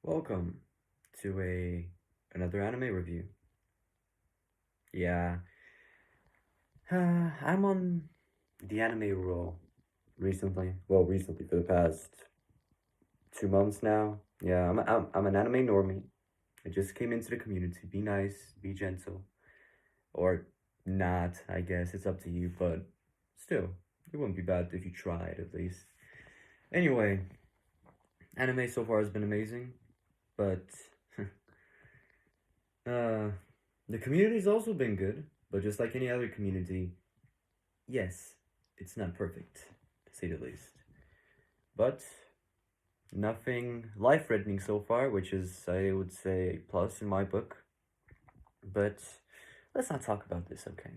Welcome to another anime review. Yeah, I'm on the anime roll recently. Well, recently for the past 2 months now. Yeah, I'm an anime normie. I just came into the community. Be nice, be gentle, or not. I guess it's up to you, but still, it wouldn't be bad if you tried at least. Anyway, anime so far has been amazing, but uh, the community's also been good. But just like any other community, yes, it's not perfect, to say the least. But nothing life threatening so far, which is, I would say, a plus in my book. But let's not talk about this, okay?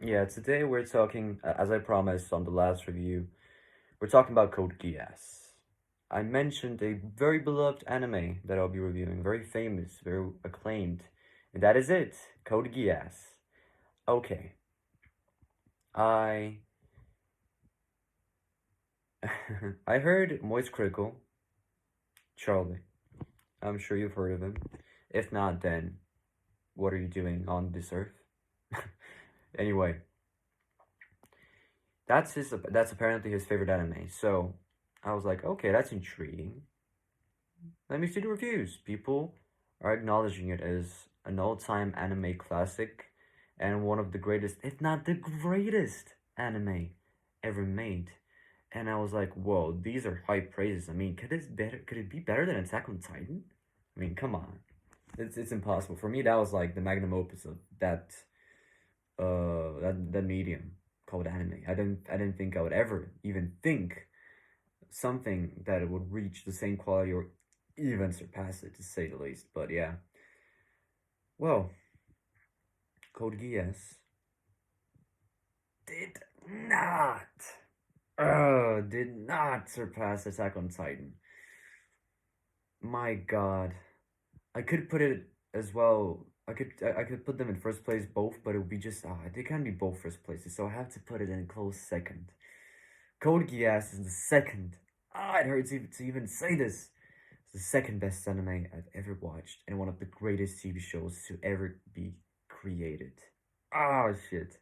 Yeah, today we're talking, as I promised on the last review, we're talking about Code Geass. I mentioned a very beloved anime that I'll be reviewing, very famous, very acclaimed, and that is it, Code Geass. Okay, I I heard Moist Critical, Charlie. I'm sure you've heard of him. If not, then what are you doing on this earth? Anyway, that's apparently his favorite anime. So I was like, okay, that's intriguing. Let me see the reviews. People are acknowledging it as an all-time anime classic and one of the greatest, if not the greatest, anime ever made. And I was like, whoa, these are high praises. I mean, could it be better than Attack on Titan? I mean, come on. It's impossible. For me, that was like the magnum opus of that medium called anime. I didn't think I would ever even think something that it would reach the same quality or even surpass it, to say the least. But yeah. Well, Code Geass did not did not surpass Attack on Titan. My god. I could put it as well. I could put them in first place both, but it would be just they can't be both first places, so I have to put it in close second. Code Geass is the second. It hurts to even say this. It's the second best anime I've ever watched, and one of the greatest TV shows to ever be created. Shit.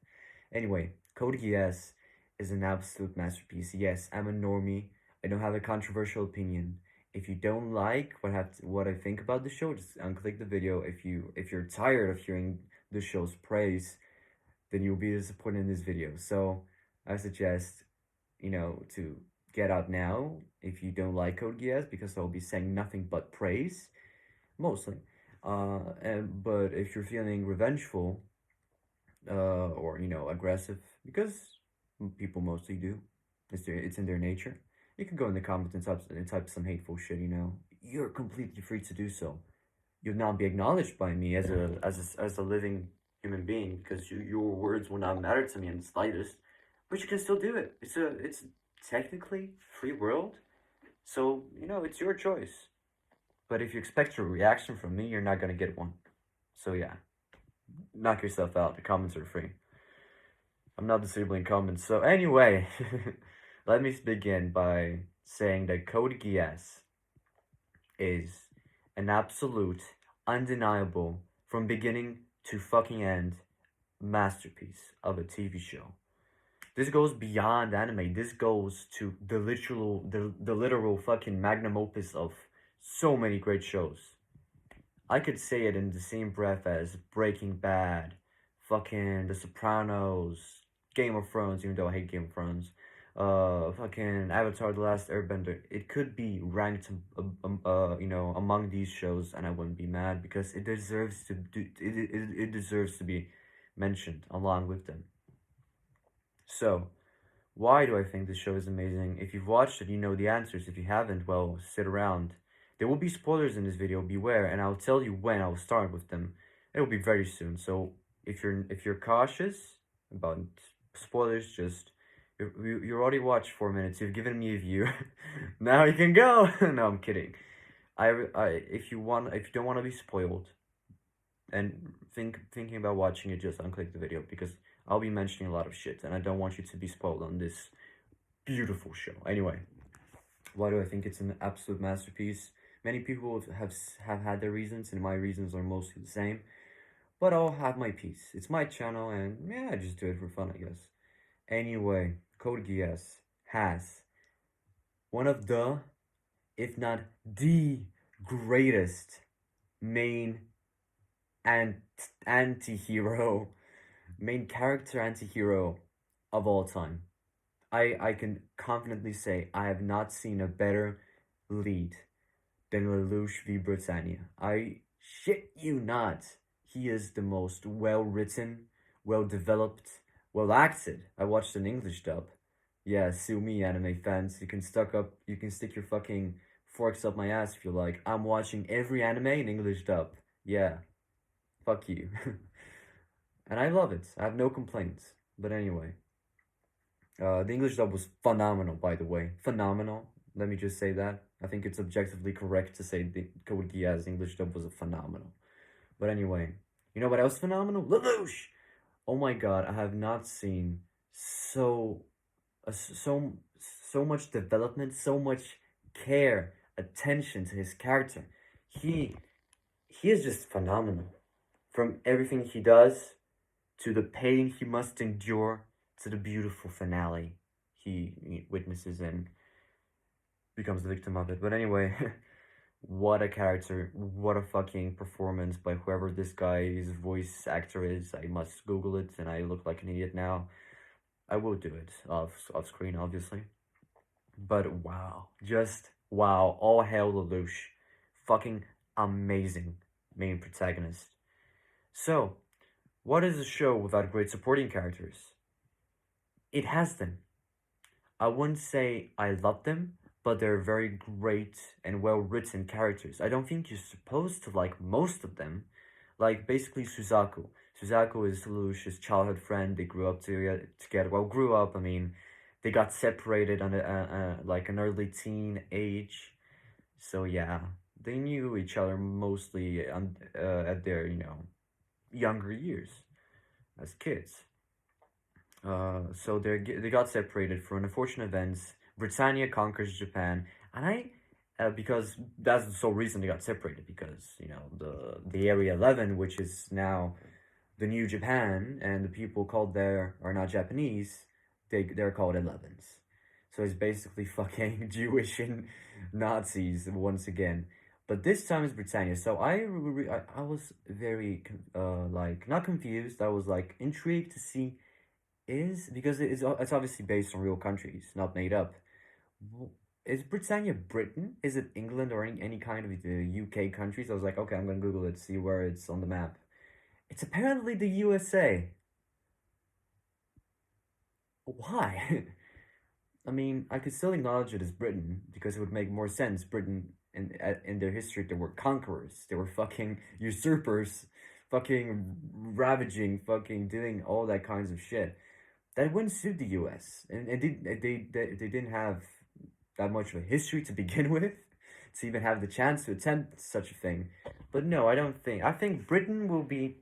Anyway, Code Geass is an absolute masterpiece. Yes, I'm a normie. I don't have a controversial opinion. If you don't like what I think about the show, just unclick the video. If you're tired of hearing the show's praise, then you'll be disappointed in this video. So I suggest, to get out now if you don't like Code Geass, because I'll be saying nothing but praise, mostly. But if you're feeling revengeful, or aggressive, because people mostly do, it's in their nature. You can go in the comments and type some hateful shit. You're completely free to do so. You'll not be acknowledged by me as a living human being, because your words will not matter to me in the slightest. But you can still do it. It's technically free world, so it's your choice. But if you expect a reaction from me, you're not gonna get one. So yeah, knock yourself out. The comments are free. I'm not disabling comments. So anyway, let me begin by saying that Code Geass is an absolute, undeniable, from beginning to fucking end, masterpiece of a TV show. This goes beyond anime. This goes to the literal fucking magnum opus of so many great shows. I could say it in the same breath as Breaking Bad, fucking The Sopranos, Game of Thrones, even though I hate Game of Thrones, fucking Avatar: The Last Airbender. It could be ranked, among these shows, and I wouldn't be mad, because it deserves to it deserves to be mentioned along with them. So, why do I think this show is amazing? If you've watched it, you know the answers. If you haven't, well, sit around. There will be spoilers in this video, beware, and I'll tell you when I'll start with them. It will be very soon. So if you're cautious about spoilers, just you already watched 4 minutes. You've given me a view. Now you can go. No, I'm kidding. If you don't want to be spoiled, and thinking about watching it, just unclick the video, because I'll be mentioning a lot of shit, and I don't want you to be spoiled on this beautiful show. Anyway, why do I think it's an absolute masterpiece? Many people have had their reasons, and my reasons are mostly the same. But I'll have my piece. It's my channel, and yeah, I just do it for fun, I guess. Anyway, Code Geass has one of the, if not the greatest main and anti-hero, main character anti-hero of all time. I can confidently say I have not seen a better lead than Lelouch v. Britannia. I shit you not. He is the most well written, well developed, well acted. I watched an English dub. Yeah, sue me, anime fans. You can stick your fucking forks up my ass if you like. I'm watching every anime in English dub. Yeah, fuck you. And I love it. I have no complaints. But anyway, the English dub was phenomenal, by the way. Phenomenal. Let me just say that. I think it's objectively correct to say the Code Geass English dub was a phenomenal. But anyway, you know what else phenomenal? Lelouch! Oh my god, I have not seen so so so much development, so much care, attention to his character. He he is just phenomenal. From everything he does to the pain he must endure to the beautiful finale he witnesses and becomes the victim of it. But anyway, what a character, what a fucking performance by whoever this guy's voice actor is. I must Google it, and I look like an idiot now. I will do it off screen, obviously. But wow, just wow, all hail Lelouch. Fucking amazing main protagonist. So, what is a show without great supporting characters? It has them. I wouldn't say I love them, but they're very great and well written characters. I don't think you're supposed to like most of them. Like basically Suzaku. Suzaku is Lelouch's childhood friend. They grew up together. Well, grew up. I mean, they got separated on like an early teen age. So yeah, they knew each other mostly at their younger years as kids. So they got separated for unfortunate events. Britannia conquers Japan, and because that's the sole reason they got separated, because the Area 11, which is now the new Japan, and the people called there are not Japanese, they're called 11s. So it's basically fucking Jewish and Nazis once again. But this time it's Britannia. So I was very like not confused. I was like intrigued to see is because it's obviously based on real countries, not made up. Is Britannia Britain? Is it England or any kind of the UK countries? I was like, okay, I'm gonna Google it, see where it's on the map. It's apparently the USA. Why? I mean, I could still acknowledge it as Britain because it would make more sense. Britain, in their history, they were conquerors. They were fucking usurpers, fucking ravaging, fucking doing all that kinds of shit. That wouldn't suit the U.S. and they didn't have that much of a history to begin with, to even have the chance to attempt such a thing. But no, I don't think. I think Britain will be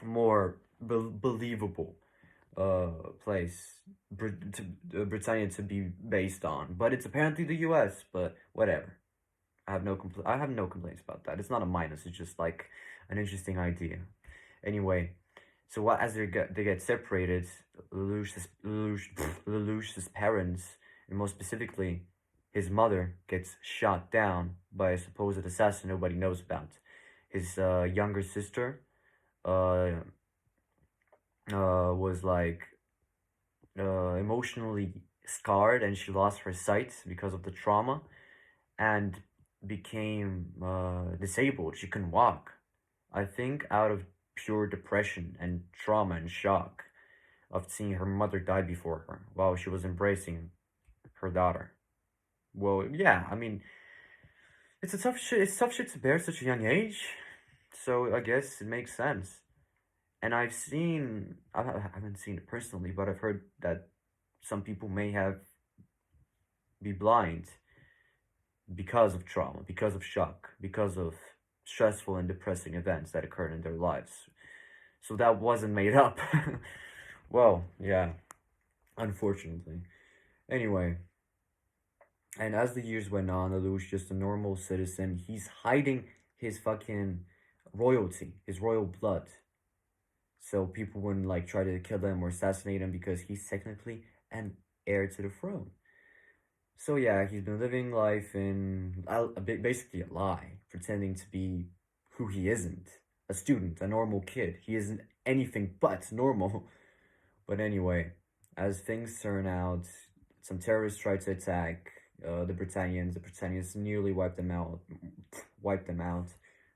more believable place Britannia to be based on, but it's apparently the U.S. But whatever, I have no complaints about that. It's not a minus. It's just like an interesting idea. Anyway, so as they get separated, Lelouch's parents, and more specifically, his mother gets shot down by a supposed assassin nobody knows about. His younger sister was like emotionally scarred, and she lost her sight because of the trauma, and became disabled. She couldn't walk. I think out of pure depression and trauma and shock of seeing her mother die before her while she was embracing her daughter. Well, yeah, I mean, it's a tough shit. It's tough shit to bear at such a young age. So I guess it makes sense. And I haven't seen it personally, but I've heard that some people may have be blind because of trauma, because of shock, because of stressful and depressing events that occurred in their lives. So that wasn't made up. Well, yeah, unfortunately. Anyway, And as the years went on, Lelouch just a normal citizen. He's hiding his fucking royalty, his royal blood, so people wouldn't like try to kill him or assassinate him because he's technically an heir to the throne. So yeah, he's been living life in basically a lie, pretending to be who he isn't. A student, a normal kid. He isn't anything but normal. But anyway, as things turn out, some terrorists try to attack the Britannians. The Britannians nearly wiped them out. Wiped them out.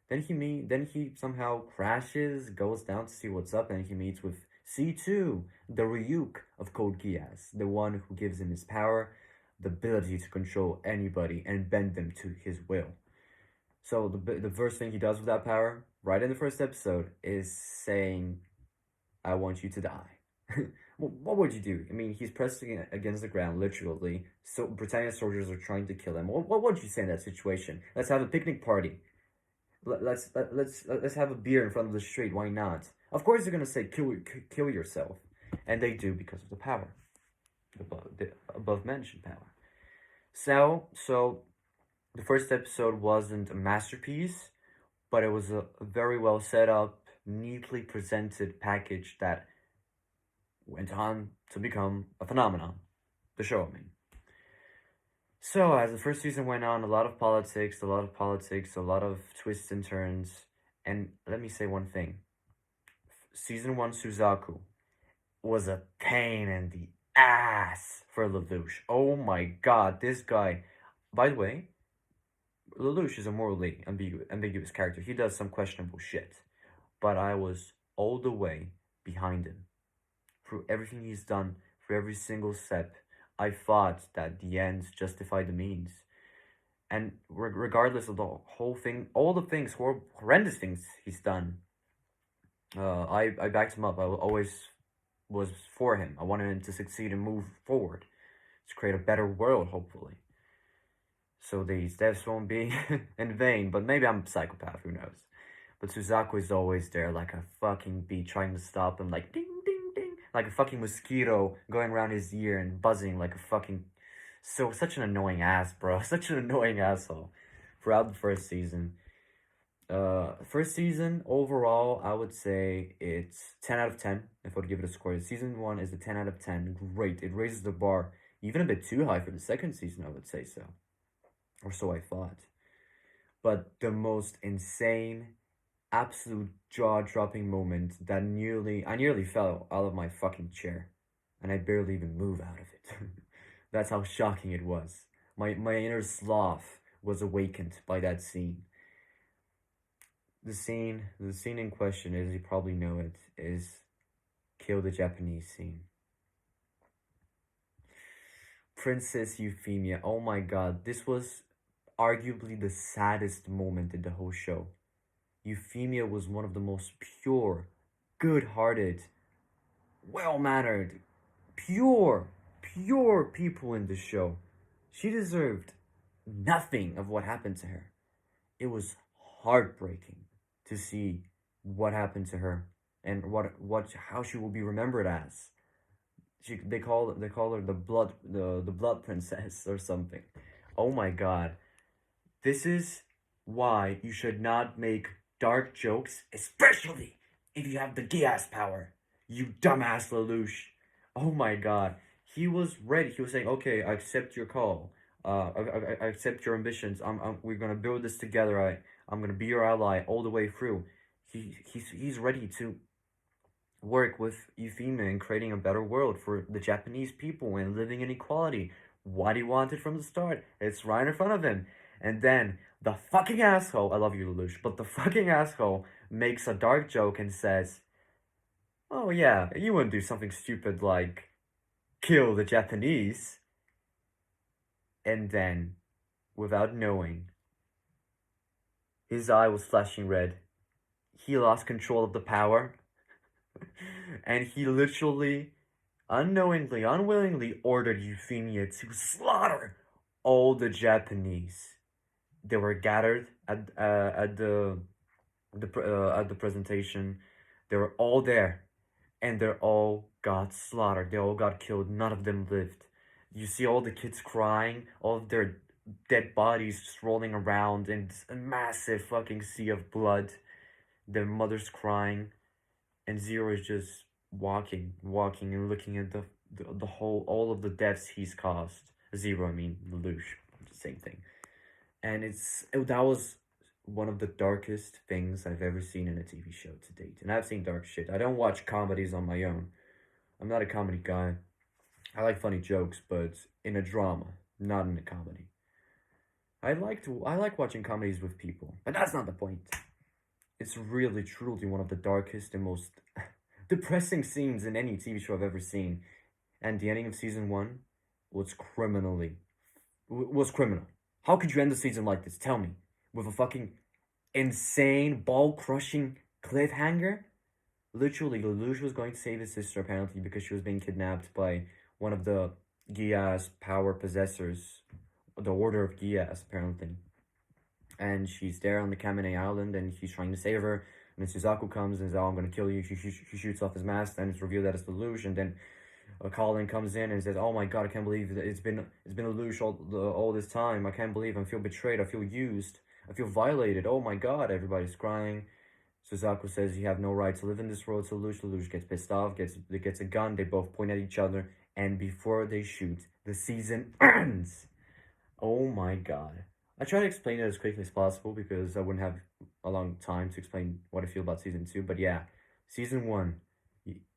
Then he somehow crashes, goes down to see what's up, and he meets with C2, the Ryuk of Code Geass, the one who gives him his power, the ability to control anybody and bend them to his will. So the first thing he does with that power, right in the first episode, is saying, "I want you to die." What would you do? I mean, he's pressing against the ground, literally. So Britannia soldiers are trying to kill him. What would you say in that situation? Let's have a picnic party. Let's have a beer in front of the street. Why not? Of course, they're gonna say kill yourself, and they do because of the power, the above mentioned power. So the first episode wasn't a masterpiece, but it was a very well set up, neatly presented package that went on to become a phenomenon. The show, I mean. So, as the first season went on, a lot of politics, a lot of twists and turns. And let me say one thing. Season 1 Suzaku was a pain in the ass for Lelouch. Oh my god, this guy. By the way, Lelouch is a morally ambiguous character. He does some questionable shit. But I was all the way behind him. Through everything he's done, for every single step, I thought that the ends justified the means. And regardless of the whole thing, all the things, horrendous things he's done, I backed him up. I always was for him. I wanted him to succeed and move forward to create a better world, hopefully. So these deaths won't be in vain, but maybe I'm a psychopath, who knows. But Suzaku is always there like a fucking bee trying to stop him, like ding ding ding, like a fucking mosquito going around his ear and buzzing like a fucking. So, such an annoying ass, bro. Such an annoying asshole throughout the first season. First season overall, I would say it's 10 out of 10 if I would give it a score. Season 1 is a 10 out of 10. Great. It raises the bar even a bit too high for the second season, I would say so. Or so I thought. But the most insane, absolute jaw-dropping moment that I nearly fell out of my fucking chair. And I barely even move out of it. That's how shocking it was. My inner sloth was awakened by that scene. The scene in question, as you probably know it, is Kill the Japanese scene. Princess Euphemia, oh my god, this was arguably the saddest moment in the whole show. Euphemia was one of the most pure, good-hearted, well-mannered, pure people in the show. She deserved nothing of what happened to her. It was heartbreaking to see what happened to her and how she will be remembered as. They call her the blood princess or something. Oh my god. This is why you should not make dark jokes, especially if you have the Geass power. You dumbass Lelouch. Oh my god. He was ready. He was saying, "Okay, I accept your call. I accept your ambitions. We're gonna build this together. I'm gonna be your ally all the way through." He's ready to work with Euphemia in creating a better world for the Japanese people and living in equality. What he wanted from the start. It's right in front of him. And then the fucking asshole, I love you, Lelouch, but the fucking asshole makes a dark joke and says, "Oh yeah, you wouldn't do something stupid like kill the Japanese." And then, without knowing, his eye was flashing red. He lost control of the power. And he literally, unknowingly, unwillingly ordered Euphemia to slaughter all the Japanese. They were gathered at the presentation. They were all there, and they all got slaughtered. They all got killed. None of them lived. you see all the kids crying, all of their dead bodies just rolling around in a massive fucking sea of blood. Their mother's crying, and Zero is just walking, and looking at the whole all of the deaths he's caused. Zero, I mean Lelouch, same thing. And that was one of the darkest things I've ever seen in a TV show to date. And I've seen dark shit. I don't watch comedies on my own. I'm not a comedy guy. I like funny jokes, but in a drama, not in a comedy. I like watching comedies with people, but that's not the point. It's really truly one of the darkest and most depressing scenes in any TV show I've ever seen. And the ending of season 1 was criminal. How could you end the season like this? Tell me. With a fucking insane, ball crushing cliffhanger? Literally, Lelouch was going to save his sister apparently because she was being kidnapped by one of the Geass power possessors, the Order of Geass apparently. And she's there on the Kamine Island and he's trying to save her. And then Suzaku comes and says, "Oh, I'm gonna kill you." He shoots off his mask, and it's revealed that it's Lelouch. And then Colin comes in and says, "Oh my god, I can't believe that it's been Lelouch all this time. I can't believe I feel betrayed. I feel used. I feel violated. Oh my god!" Everybody's crying. Suzaku says, "You have no right to live in this world." So Lelouch gets pissed off, gets a gun. They both point at each other, and before they shoot, the season ends. Oh my god. I try to explain it as quickly as possible because I wouldn't have a long time to explain what I feel about season 2. But yeah, season 1,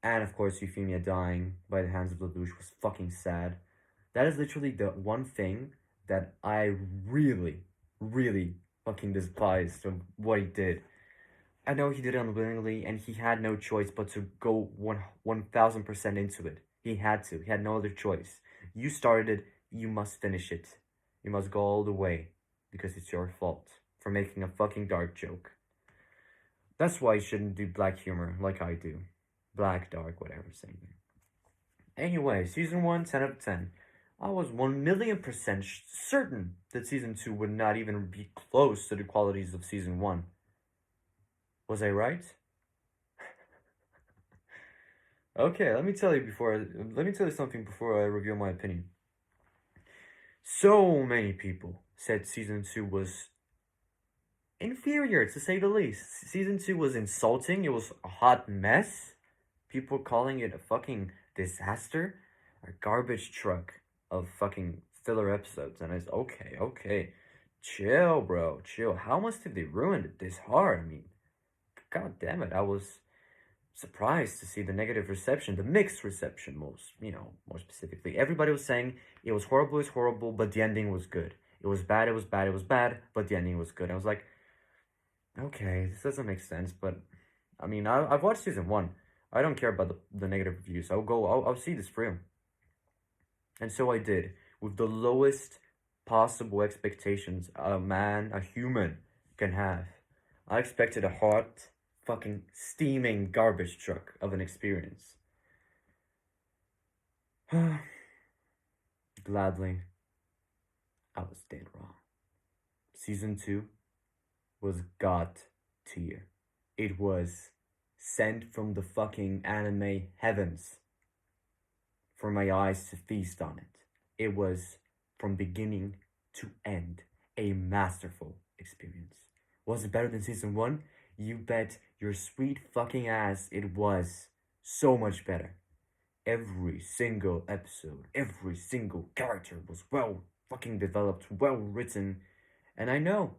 and of course Euphemia dying by the hands of Lelouch was fucking sad. That is literally the one thing that I really, really fucking despised of what he did. I know he did it unwillingly, and he had no choice but to go 1000% into it. He had to. He had no other choice. You started it, you must finish it. You must go all the way, because it's your fault for making a fucking dark joke. That's why you shouldn't do black humor like I do. Black, dark, whatever, same thing. Anyway, season 1, 10 out of 10. I was 1,000,000% certain that season 2 would not even be close to the qualities of season 1. Was I right? Okay, let me tell you something before I reveal my opinion. So many people said season 2 was inferior, to say the least. Season 2 was insulting. It was a hot mess. People calling it a fucking disaster. A garbage truck of fucking filler episodes. And I was, okay. Chill, bro. Chill. How much did they ruin it this hard? I mean, god damn it. I was surprised to see the negative reception, the mixed reception, more specifically. Everybody was saying it was horrible, but the ending was good. It was bad, but the ending was good. I was like, okay, this doesn't make sense, but I mean, I've watched season 1. I don't care about the negative reviews. I'll see this through. And so I did, with the lowest possible expectations a human can have. I expected a hot, fucking steaming garbage truck of an experience. Gladly, I was dead wrong. Season 2 was god tier. It was sent from the fucking anime heavens for my eyes to feast on it. It was, from beginning to end, a masterful experience. Was it better than season 1? You bet your sweet fucking ass it was. So much better. Every single episode, every single character was well fucking developed, well written. And I know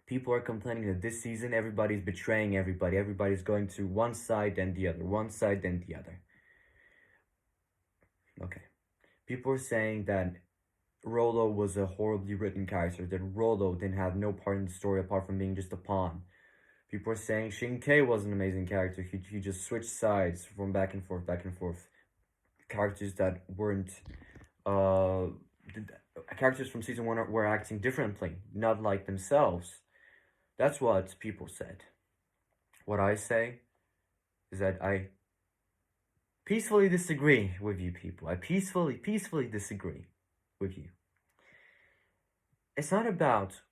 people are complaining that this season everybody's betraying everybody. Everybody's going to one side then the other, one side then the other. Okay. People are saying that Rolo was a horribly written character, that Rolo didn't have no part in the story apart from being just a pawn. People are saying Shinkai was an amazing character. He just switched sides from back and forth. Characters that weren't characters from season 1 were acting differently, not like themselves. That's what people said. What I say is that I peacefully disagree with you people. I peacefully disagree with you. It's not about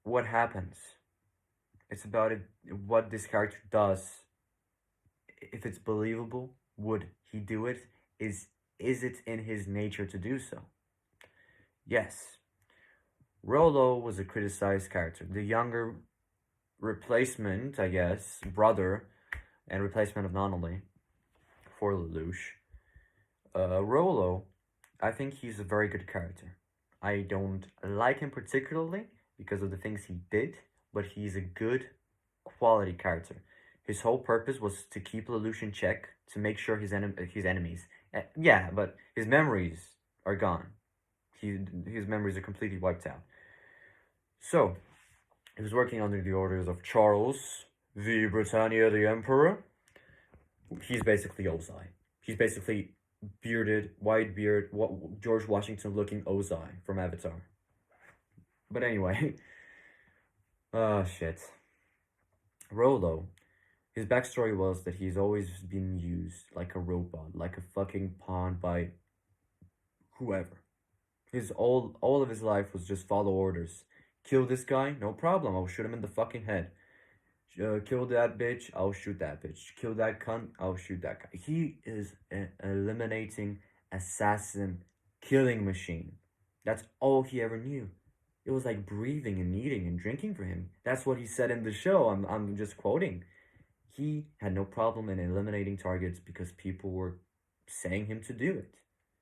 what happens. It's about what this character does. If it's believable, would he do it? Is is it in his nature to do so? Yes. Rolo was a criticized character. The younger replacement, I guess, brother and replacement of Nonoli for Lelouch. Rolo, I think he's a very good character. I don't like him particularly because of the things he did, but he's a good quality character. His whole purpose was to keep Lelouch in check, to make sure his enemies, yeah, but his memories are gone. His memories are completely wiped out. So he was working under the orders of Charles the Britannia, the Emperor. He's basically Ozai. He's basically bearded, white beard, George Washington looking Ozai from Avatar. But anyway, shit. Rolo, his backstory was that he's always been used like a robot, like a fucking pawn by whoever. His all of his life was just follow orders. Kill this guy, no problem. I'll shoot him in the fucking head. Kill that bitch, I'll shoot that bitch. Kill that cunt, I'll shoot that guy. He is an eliminating assassin killing machine. That's all he ever knew. It was like breathing and eating and drinking for him. That's what he said in the show. I'm just quoting. He had no problem in eliminating targets because people were saying him to do it.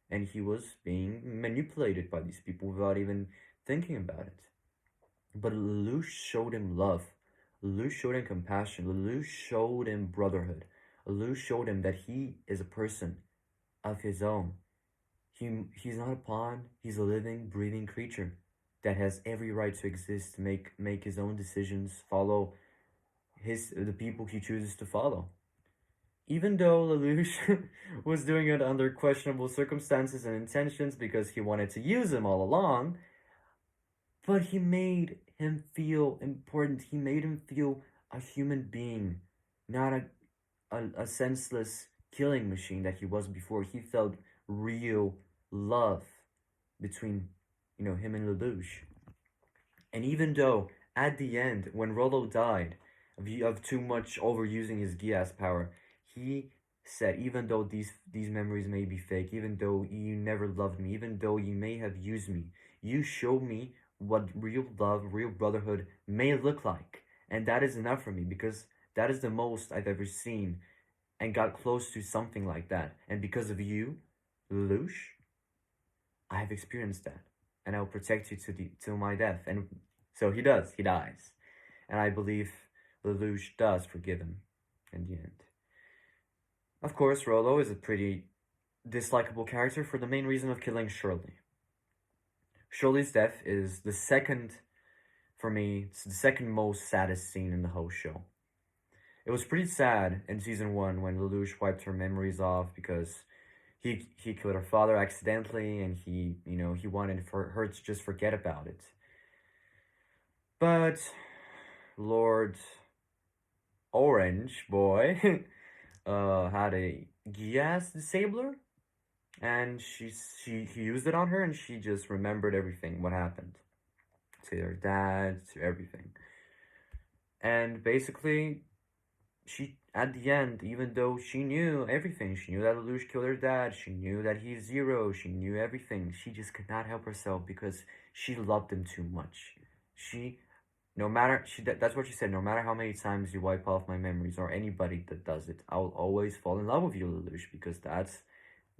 And he was being manipulated by these people without even thinking about it. But Lelouch showed him love. Lelouch showed him compassion. Lelouch showed him brotherhood. Lelouch showed him that he is a person of his own. He's not a pawn. He's a living, breathing creature that has every right to exist, make his own decisions, follow the people he chooses to follow. Even though Lelouch was doing it under questionable circumstances and intentions because he wanted to use him all along, but he made him feel important. He made him feel a human being, not a senseless killing machine that he was before. He felt real love between, him and Lelouch. And even though at the end, when Rolo died of too much overusing his Geass power, he said, even though these memories may be fake, even though you never loved me, even though you may have used me, you showed me what real love, real brotherhood may look like. And that is enough for me because that is the most I've ever seen and got close to something like that. And because of you, Lelouch, I have experienced that. And I will protect you till my death. And so he does. He dies. And I believe Lelouch does forgive him in the end. Of course, Rolo is a pretty dislikable character for the main reason of killing Shirley. Shirley's death is the second, for me, it's the second most saddest scene in the whole show. It was pretty sad in season 1 when Lelouch wiped her memories off because he killed her father accidentally and he wanted for her to just forget about it. But Lord Orange Boy had a Geass disabler, and he used it on her, and she just remembered everything, what happened to her dad, to everything. And basically, she, at the end, even though she knew everything, she knew that Lelouch killed her dad, she knew that he's Zero, she knew everything, she just could not help herself because she loved him too much. That's what she said, no matter how many times you wipe off my memories, or anybody that does it, I'll always fall in love with you, Lelouch, because that's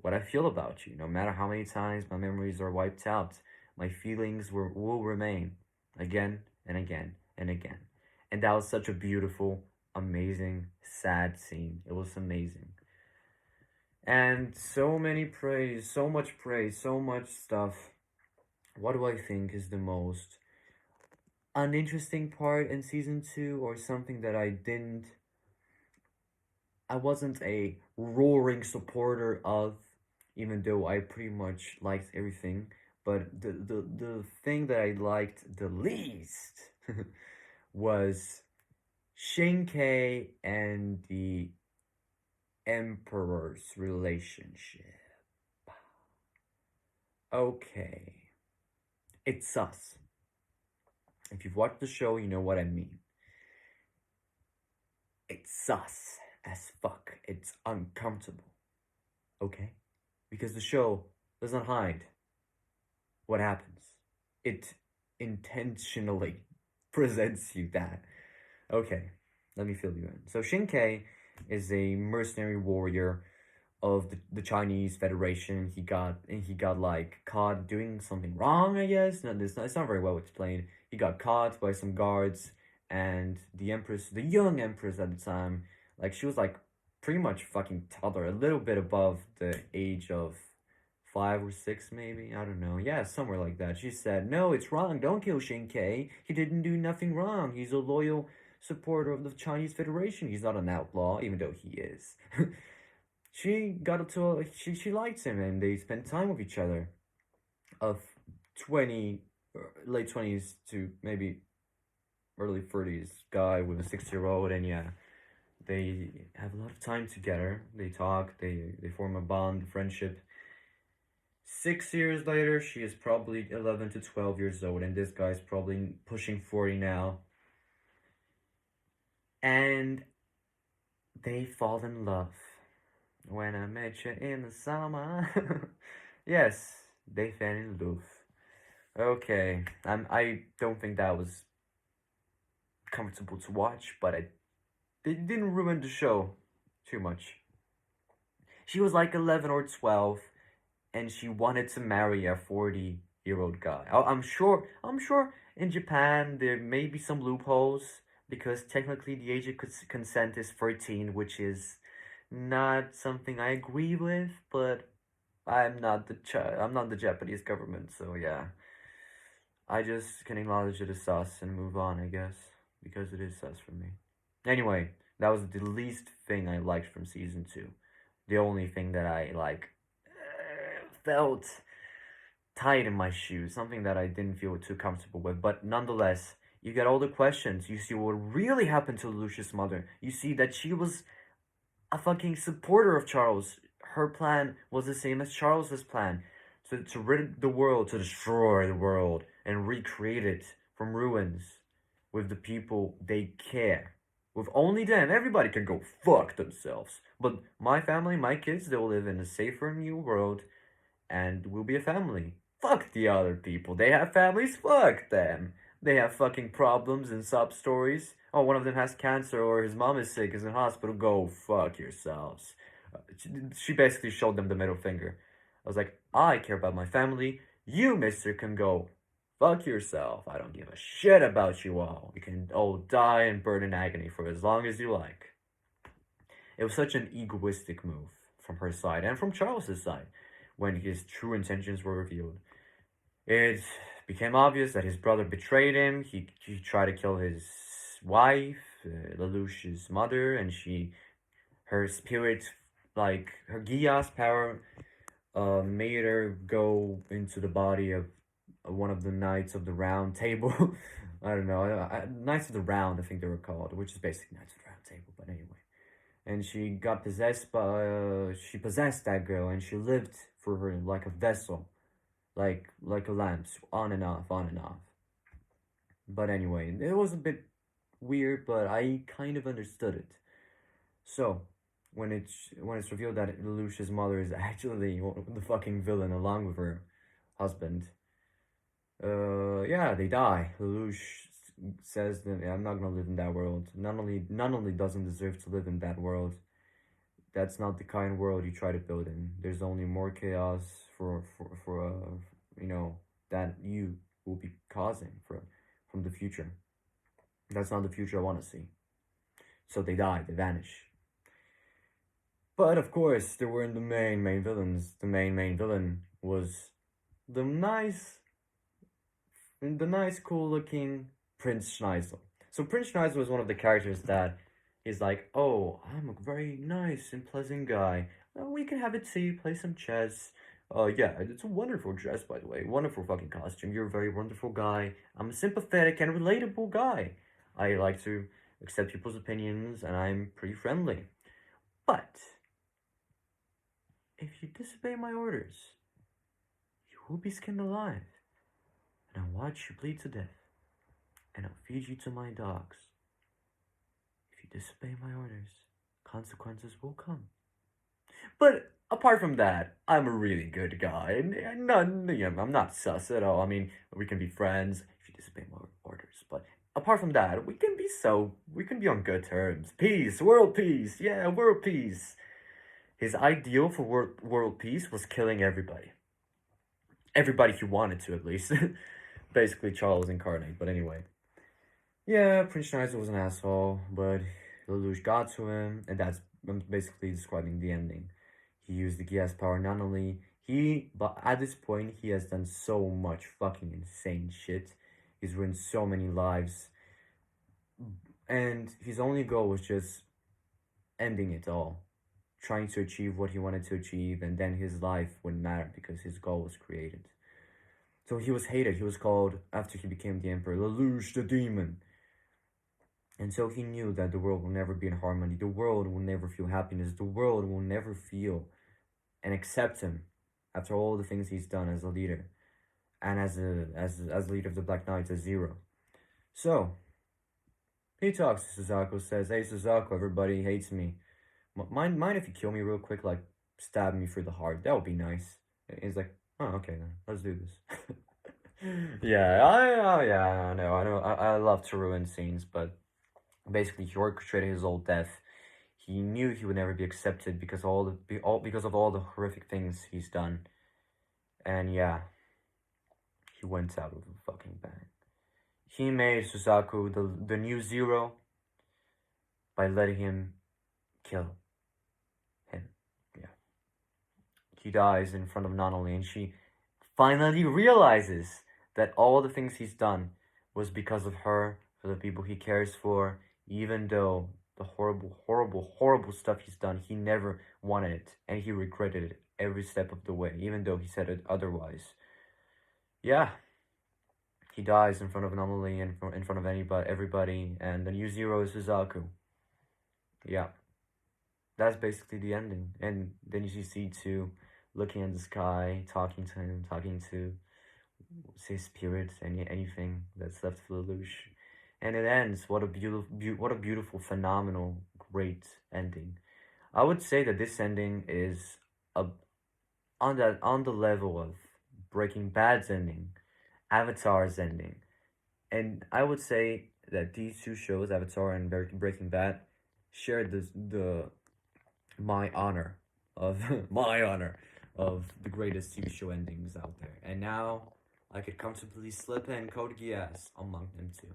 what I feel about you. No matter how many times my memories are wiped out, my feelings will remain again and again and again. And that was such a beautiful, amazing, sad scene. It was amazing. And so much praise, so much stuff. What do I think is the most uninteresting part in season 2, or something that I wasn't a roaring supporter of, even though I pretty much liked everything. But the thing that I liked the least was Shinkai and the Emperor's relationship. Okay. It's sus. If you've watched the show, you know what I mean. It's sus as fuck. It's uncomfortable. Okay? because the show does not hide what happens. It intentionally presents you that. Okay, let me fill you in. So Shinkei is a mercenary warrior of the Chinese Federation. He got like caught doing something wrong, I guess. No, it's not very well explained. He got caught by some guards, and the Empress, the young Empress at the time, like she was like pretty much fucking toddler, a little bit above the age of 5 or 6, maybe. I don't know. Yeah, somewhere like that. She said, "No, it's wrong. Don't kill Shinkei. He didn't do nothing wrong. He's a loyal supporter of the Chinese Federation. He's not an outlaw, even though he is." She got to she likes him, and they spent time with each other. Of 20, late 20s to maybe early 30s guy with a 6-year-old, and yeah, they have a lot of time together. They talk, they form a bond, friendship. 6 years later, she is probably 11 to 12 years old, and this guy's probably pushing 40 now. And they fall in love. When I met you in the summer. Yes, they fell in love. Okay, I don't think that was comfortable to watch, but it didn't ruin the show too much. She was like 11 or 12, and she wanted to marry a 40-year-old guy. I'm sure in Japan there may be some loopholes because technically the age of consent is 13, which is not something I agree with, but I'm not the Japanese government, so yeah. I just can acknowledge it as sus and move on, I guess, because it is sus for me. Anyway, that was the least thing I liked from season 2. The only thing that I felt tight in my shoes, something that I didn't feel too comfortable with, but nonetheless, you get all the questions. You see what really happened to Lucia's mother. You see that she was a fucking supporter of Charles. Her plan was the same as Charles's plan. To rid the world, to destroy the world, and recreate it from ruins with the people they care. With only them, everybody can go fuck themselves. But my family, my kids, they'll live in a safer new world, and we'll be a family. Fuck the other people. They have families, fuck them. They have fucking problems and sub stories. Oh, one of them has cancer or his mom is sick, is in hospital. Go fuck yourselves. She basically showed them the middle finger. I was like, I care about my family. You, mister, can go fuck yourself. I don't give a shit about you all. You can all die and burn in agony for as long as you like. It was such an egoistic move from her side and from Charles's side when his true intentions were revealed. It became obvious that his brother betrayed him. He tried to kill his wife, Lelouch's mother, and her spirit, like her Geass power, made her go into the body of one of the Knights of the Round Table. I don't know, Knights of the Round, I think they were called, which is basically Knights of the Round Table, but anyway. And she got possessed by, she possessed that girl, and she lived for her like a vessel, like a lamp, on and off, on and off. But anyway, it was a bit weird, but I kind of understood it. So, when it's revealed that Lelouch's mother is actually the fucking villain along with her husband, yeah, they die. Lelouch says that, yeah, I'm not gonna live in that world. Not only doesn't deserve to live in that world, that's not the kind of world you try to build in. There's only more chaos for you know, that you will be causing from the future. That's not the future I want to see. So they die, they vanish. But of course, there weren't the main villains. The main villain was the nice, cool-looking Prince Schneisel. So Prince Schneisel was one of the characters that is like, oh, I'm a very nice and pleasant guy. We can have a tea, play some chess. Yeah, it's a wonderful dress, by the way. Wonderful fucking costume. You're a very wonderful guy. I'm a sympathetic and relatable guy. I like to accept people's opinions, and I'm pretty friendly. But if you disobey my orders, you will be skinned alive, and I'll watch you bleed to death, and I'll feed you to my dogs. If you disobey my orders, consequences will come. But apart from that, I'm a really good guy, and none, I'm not sus at all. I mean, we can be friends if you disobey my orders, but apart from that, we can be on good terms. Peace, world peace, yeah, world peace. His ideal for world peace was killing everybody. Everybody he wanted to, at least. Basically, Charles incarnate. But anyway, yeah, Prince Schneider was an asshole, but Lelouch got to him, and that's basically describing the ending. He used the Geass power not only but at this point, he has done so much fucking insane shit. He's ruined so many lives, and his only goal was just ending it all, trying to achieve what he wanted to achieve, and then his life wouldn't matter because his goal was created. So he was hated. He was called, after he became the emperor, Lelouch the Demon. And so he knew that the world will never be in harmony. The world will never feel happiness. The world will never feel and accept him after all the things he's done as a leader and as leader of the Black Knights as Zero. So he talks to Suzaku, says, "Hey Suzaku, everybody hates me. Mind if you kill me real quick, like stab me through the heart? That would be nice." And he's like, "Oh, okay then, let's do this." Yeah, I know. I love to ruin scenes, but basically he orchestrated his old death. He knew he would never be accepted because because of all the horrific things he's done. And yeah, he went out with a fucking bang. He made Suzaku the new Zero by letting him kill him. Yeah. He dies in front of Nanoli, and she finally realizes that all the things he's done was because of her, for the people he cares for, even though the horrible stuff he's done, he never wanted it, and he regretted it every step of the way, even though he said it otherwise. Yeah, he dies in front of Anomaly, in front of everybody, and the new Zero is Suzaku. Yeah, that's basically the ending. And then you see C2 looking at the sky, talking to him, talking to say spirit, anything that's left for Lelouch. And it ends. What a beautiful, phenomenal, great ending. I would say that this ending is on the level of Breaking Bad's ending, Avatar's ending, and I would say that these two shows, Avatar and Breaking Bad, share the my honor of my honor of the greatest TV show endings out there. And now I could comfortably slip in Code Geass among them too.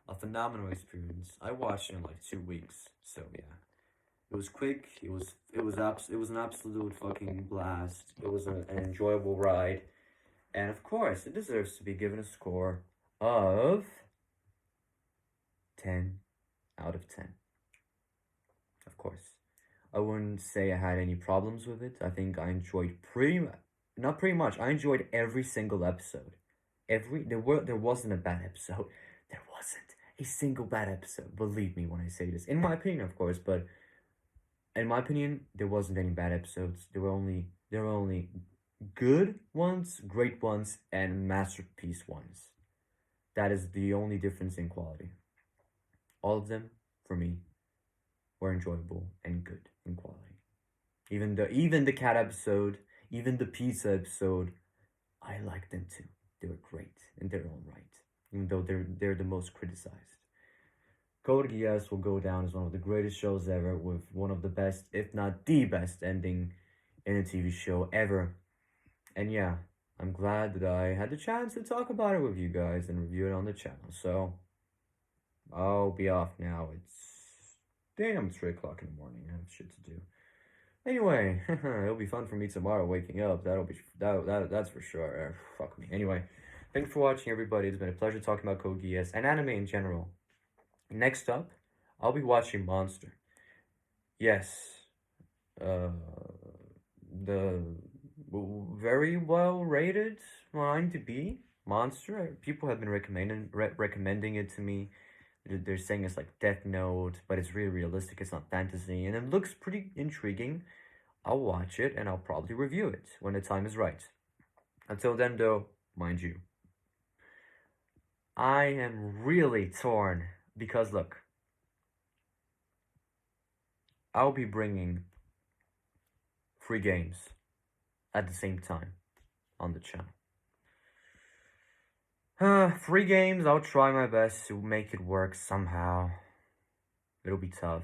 A phenomenal experience. I watched it in like 2 weeks, so yeah. It was quick. It was an absolute fucking blast. It was an enjoyable ride, and of course, it deserves to be given a score of 10 out of 10. Of course. I wouldn't say I had any problems with it. I think I enjoyed not pretty much. I enjoyed every single episode. There wasn't a bad episode. There wasn't a single bad episode. Believe me when I say this. In my opinion, of course, but in my opinion, there wasn't any bad episodes. There were only good ones, great ones, and masterpiece ones. That is the only difference in quality. All of them, for me, were enjoyable and good in quality. Even the cat episode, even the pizza episode, I liked them too. They were great in their own right, even though they're the most criticized. Code Geass will go down as one of the greatest shows ever, with one of the best, if not the best, ending in a TV show ever. And yeah, I'm glad that I had the chance to talk about it with you guys and review it on the channel. So I'll be off now. It's damn 3 o'clock in the morning. I have shit to do. Anyway, it'll be fun for me tomorrow waking up. That's for sure. Fuck me. Anyway, thanks for watching, everybody. It's been a pleasure talking about Code Geass and anime in general. Next up, I'll be watching Monster. Yes, the very well rated on IMDb Monster. People have been recommending it to me. They're saying it's like Death Note, but it's really realistic. It's not fantasy, and it looks pretty intriguing. I'll watch it and I'll probably review it when the time is right. Until then, though, mind you, I am really torn because look, I'll be bringing free games at the same time on the channel. Free games, I'll try my best to make it work somehow. It'll be tough.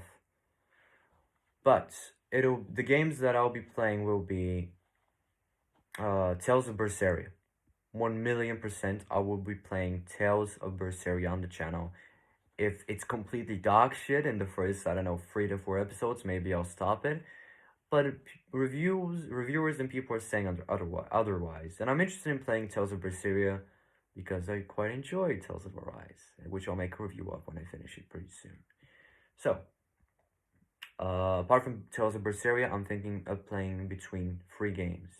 But the games that I'll be playing will be Tales of Berseria. 1,000,000% I will be playing Tales of Berseria on the channel. If it's completely dog shit in the first, I don't know, 3 to 4 episodes, maybe I'll stop it. But reviewers and people are saying otherwise. And I'm interested in playing Tales of Berseria because I quite enjoy Tales of Arise, which I'll make a review of when I finish it pretty soon. So, apart from Tales of Berseria, I'm thinking of playing between 3 games.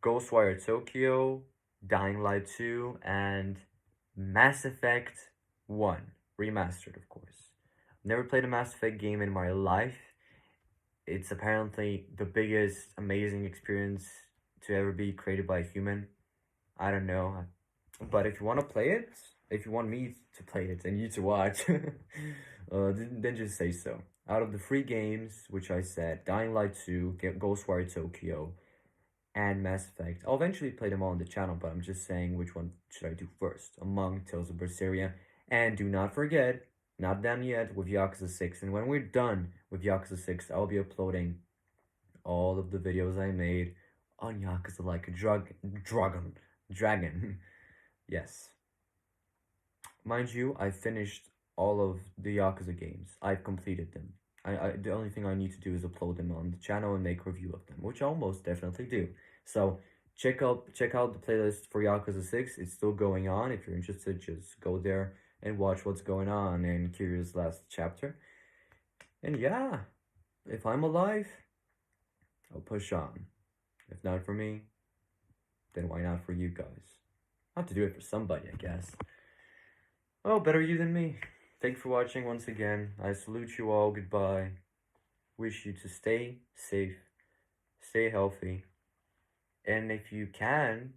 Ghostwire Tokyo, Dying Light 2, and Mass Effect 1. Remastered, of course. Never played a Mass Effect game in my life. It's apparently the biggest, amazing experience to ever be created by a human. I don't know. But if you want to play it, if you want me to play it and you to watch, then just say so. Out of the 3 games, which I said, Dying Light 2, Ghostwire Tokyo, and Mass Effect. I'll eventually play them all on the channel, but I'm just saying which one should I do first among Tales of Berseria. And do not forget, not done yet with Yakuza 6. And when we're done with Yakuza 6, I'll be uploading all of the videos I made on Yakuza like a dragon. Yes. Mind you, I finished all of the Yakuza games. I've completed them. The only thing I need to do is upload them on the channel and make a review of them, which I'll most definitely do. So check out the playlist for Yakuza 6. It's still going on. If you're interested, just go there and watch what's going on in Kiryu's last chapter. And yeah, if I'm alive, I'll push on. If not for me, then why not for you guys? I have to do it for somebody, I guess. Oh, better you than me. Thanks for watching once again. I salute you all. Goodbye. Wish you to stay safe, stay healthy, and if you can,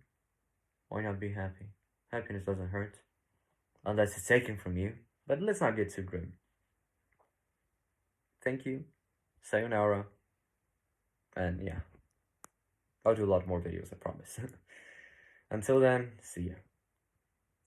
why not be happy? Happiness doesn't hurt, unless it's taken from you. But let's not get too grim. Thank you. Sayonara. And yeah, I'll do a lot more videos, I promise. Until then, see ya.